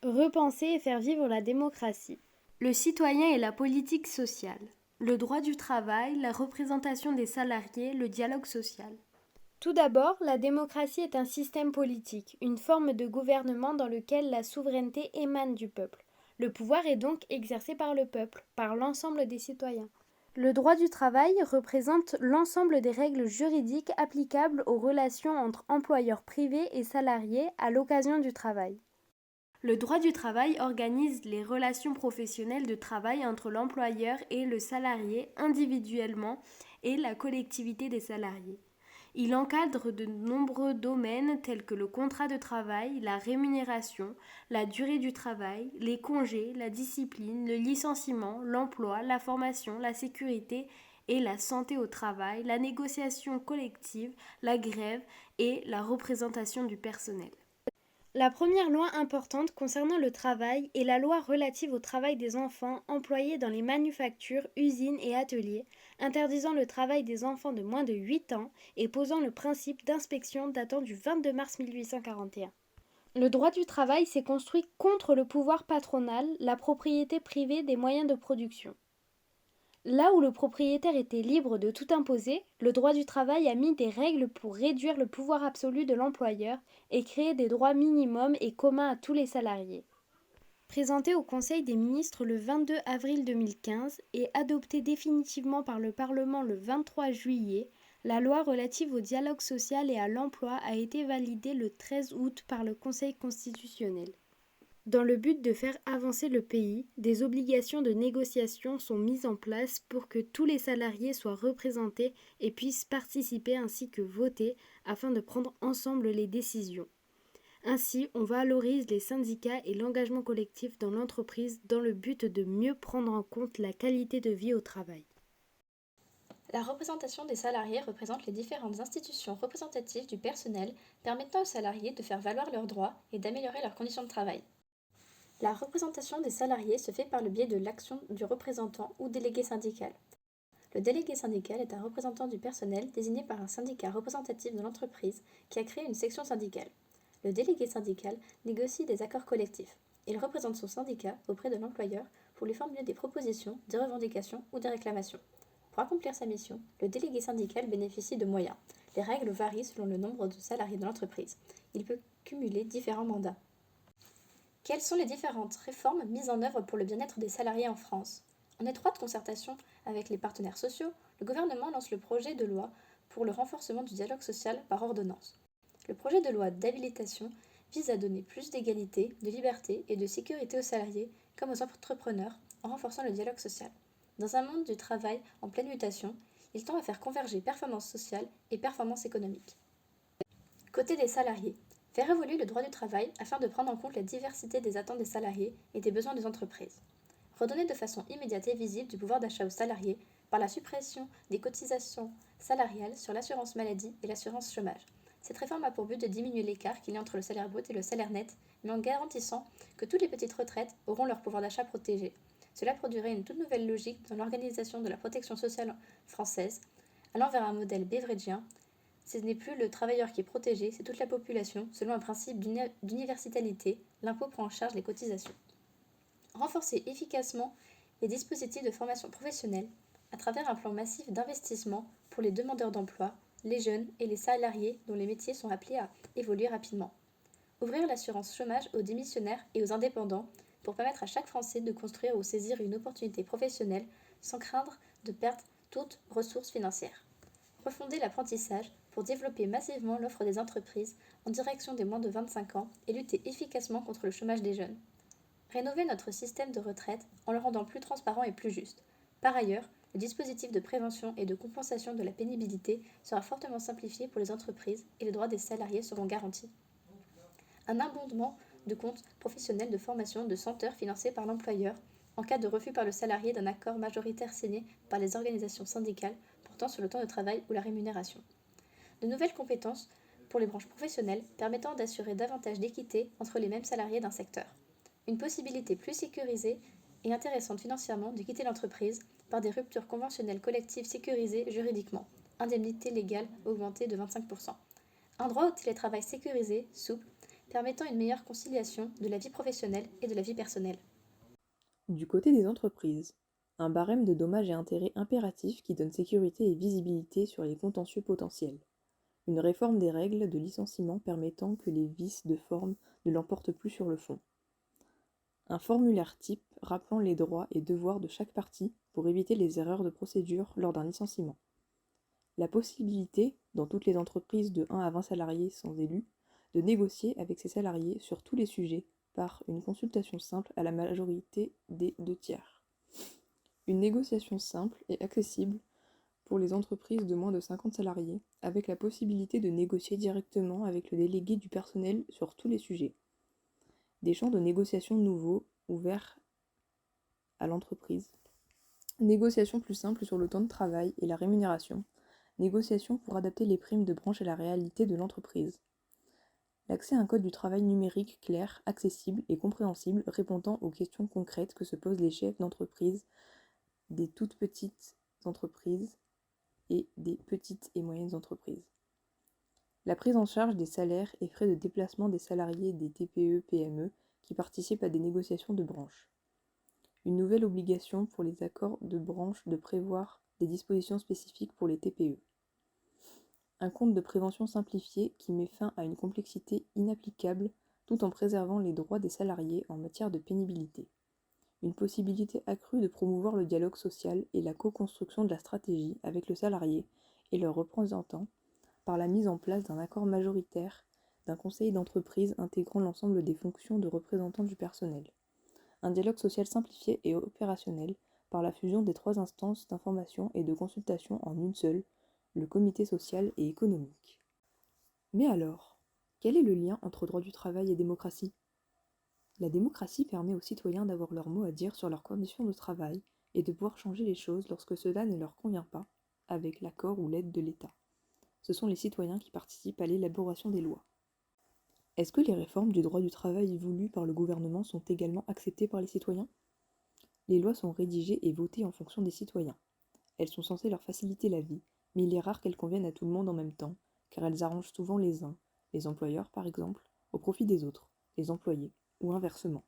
Repenser et faire vivre la démocratie. Le citoyen et la politique sociale. Le droit du travail, la représentation des salariés, le dialogue social. Tout d'abord, la démocratie est un système politique, une forme de gouvernement dans lequel la souveraineté émane du peuple. Le pouvoir est donc exercé par le peuple, par l'ensemble des citoyens. Le droit du travail représente l'ensemble des règles juridiques applicables aux relations entre employeurs privés et salariés à l'occasion du travail. Le droit du travail organise les relations professionnelles de travail entre l'employeur et le salarié individuellement et la collectivité des salariés. Il encadre de nombreux domaines tels que le contrat de travail, la rémunération, la durée du travail, les congés, la discipline, le licenciement, l'emploi, la formation, la sécurité et la santé au travail, la négociation collective, la grève et la représentation du personnel. La première loi importante concernant le travail est la loi relative au travail des enfants employés dans les manufactures, usines et ateliers, interdisant le travail des enfants de moins de 8 ans et posant le principe d'inspection datant du 22 mars 1841. Le droit du travail s'est construit contre le pouvoir patronal, la propriété privée des moyens de production. Là où le propriétaire était libre de tout imposer, le droit du travail a mis des règles pour réduire le pouvoir absolu de l'employeur et créer des droits minimums et communs à tous les salariés. Présentée au Conseil des ministres le 22 avril 2015 et adoptée définitivement par le Parlement le 23 juillet, la loi relative au dialogue social et à l'emploi a été validée le 13 août par le Conseil constitutionnel. Dans le but de faire avancer le pays, des obligations de négociation sont mises en place pour que tous les salariés soient représentés et puissent participer ainsi que voter afin de prendre ensemble les décisions. Ainsi, on valorise les syndicats et l'engagement collectif dans l'entreprise dans le but de mieux prendre en compte la qualité de vie au travail. La représentation des salariés représente les différentes institutions représentatives du personnel permettant aux salariés de faire valoir leurs droits et d'améliorer leurs conditions de travail. La représentation des salariés se fait par le biais de l'action du représentant ou délégué syndical. Le délégué syndical est un représentant du personnel désigné par un syndicat représentatif de l'entreprise qui a créé une section syndicale. Le délégué syndical négocie des accords collectifs. Il représente son syndicat auprès de l'employeur pour lui formuler des propositions, des revendications ou des réclamations. Pour accomplir sa mission, le délégué syndical bénéficie de moyens. Les règles varient selon le nombre de salariés de l'entreprise. Il peut cumuler différents mandats. Quelles sont les différentes réformes mises en œuvre pour le bien-être des salariés en France? En étroite concertation avec les partenaires sociaux, le gouvernement lance le projet de loi pour le renforcement du dialogue social par ordonnance. Le projet de loi d'habilitation vise à donner plus d'égalité, de liberté et de sécurité aux salariés comme aux entrepreneurs en renforçant le dialogue social. Dans un monde du travail en pleine mutation, il tend à faire converger performance sociale et performance économique. Côté des salariés, faire évoluer le droit du travail afin de prendre en compte la diversité des attentes des salariés et des besoins des entreprises. Redonner de façon immédiate et visible du pouvoir d'achat aux salariés par la suppression des cotisations salariales sur l'assurance maladie et l'assurance chômage. Cette réforme a pour but de diminuer l'écart qu'il y a entre le salaire brut et le salaire net, mais en garantissant que toutes les petites retraites auront leur pouvoir d'achat protégé. Cela produirait une toute nouvelle logique dans l'organisation de la protection sociale française, allant vers un modèle beveridgien. Ce n'est plus le travailleur qui est protégé, c'est toute la population, selon un principe d'universalité, l'impôt prend en charge les cotisations. Renforcer efficacement les dispositifs de formation professionnelle à travers un plan massif d'investissement pour les demandeurs d'emploi, les jeunes et les salariés dont les métiers sont appelés à évoluer rapidement. Ouvrir l'assurance chômage aux démissionnaires et aux indépendants pour permettre à chaque Français de construire ou saisir une opportunité professionnelle sans craindre de perdre toute ressource financière. Refonder l'apprentissage pour développer massivement l'offre des entreprises en direction des moins de 25 ans et lutter efficacement contre le chômage des jeunes. Rénover notre système de retraite en le rendant plus transparent et plus juste. Par ailleurs, le dispositif de prévention et de compensation de la pénibilité sera fortement simplifié pour les entreprises et les droits des salariés seront garantis. Un abondement de compte professionnel de formation de 100 heures financé par l'employeur en cas de refus par le salarié d'un accord majoritaire signé par les organisations syndicales portant sur le temps de travail ou la rémunération. De nouvelles compétences pour les branches professionnelles permettant d'assurer davantage d'équité entre les mêmes salariés d'un secteur. Une possibilité plus sécurisée et intéressante financièrement de quitter l'entreprise par des ruptures conventionnelles collectives sécurisées juridiquement. Indemnité légale augmentée de 25%. Un droit au télétravail sécurisé, souple, permettant une meilleure conciliation de la vie professionnelle et de la vie personnelle. Du côté des entreprises, un barème de dommages et intérêts impératif qui donne sécurité et visibilité sur les contentieux potentiels. Une réforme des règles de licenciement permettant que les vices de forme ne l'emportent plus sur le fond. Un formulaire type rappelant les droits et devoirs de chaque partie pour éviter les erreurs de procédure lors d'un licenciement. La possibilité, dans toutes les entreprises de 1 à 20 salariés sans élu, de négocier avec ses salariés sur tous les sujets par une consultation simple à la majorité des 2/3. Une négociation simple et accessible pour les entreprises de moins de 50 salariés, avec la possibilité de négocier directement avec le délégué du personnel sur tous les sujets. Des champs de négociation nouveaux ouverts à l'entreprise. Négociation plus simple sur le temps de travail et la rémunération. Négociation pour adapter les primes de branche à la réalité de l'entreprise. L'accès à un code du travail numérique clair, accessible et compréhensible répondant aux questions concrètes que se posent les chefs d'entreprise des toutes petites entreprises et des petites et moyennes entreprises. La prise en charge des salaires et frais de déplacement des salariés des TPE-PME qui participent à des négociations de branche. Une nouvelle obligation pour les accords de branche de prévoir des dispositions spécifiques pour les TPE. Un compte de prévention simplifié qui met fin à une complexité inapplicable tout en préservant les droits des salariés en matière de pénibilité. Une possibilité accrue de promouvoir le dialogue social et la co-construction de la stratégie avec le salarié et leurs représentants par la mise en place d'un accord majoritaire d'un conseil d'entreprise intégrant l'ensemble des fonctions de représentants du personnel. Un dialogue social simplifié et opérationnel par la fusion des 3 instances d'information et de consultation en une seule, le comité social et économique. Mais alors, quel est le lien entre droit du travail et démocratie ? La démocratie permet aux citoyens d'avoir leur mot à dire sur leurs conditions de travail et de pouvoir changer les choses lorsque cela ne leur convient pas, avec l'accord ou l'aide de l'État. Ce sont les citoyens qui participent à l'élaboration des lois. Est-ce que les réformes du droit du travail voulues par le gouvernement sont également acceptées par les citoyens ? Les lois sont rédigées et votées en fonction des citoyens. Elles sont censées leur faciliter la vie, mais il est rare qu'elles conviennent à tout le monde en même temps, car elles arrangent souvent les uns, les employeurs par exemple, au profit des autres, les employés, ou inversement.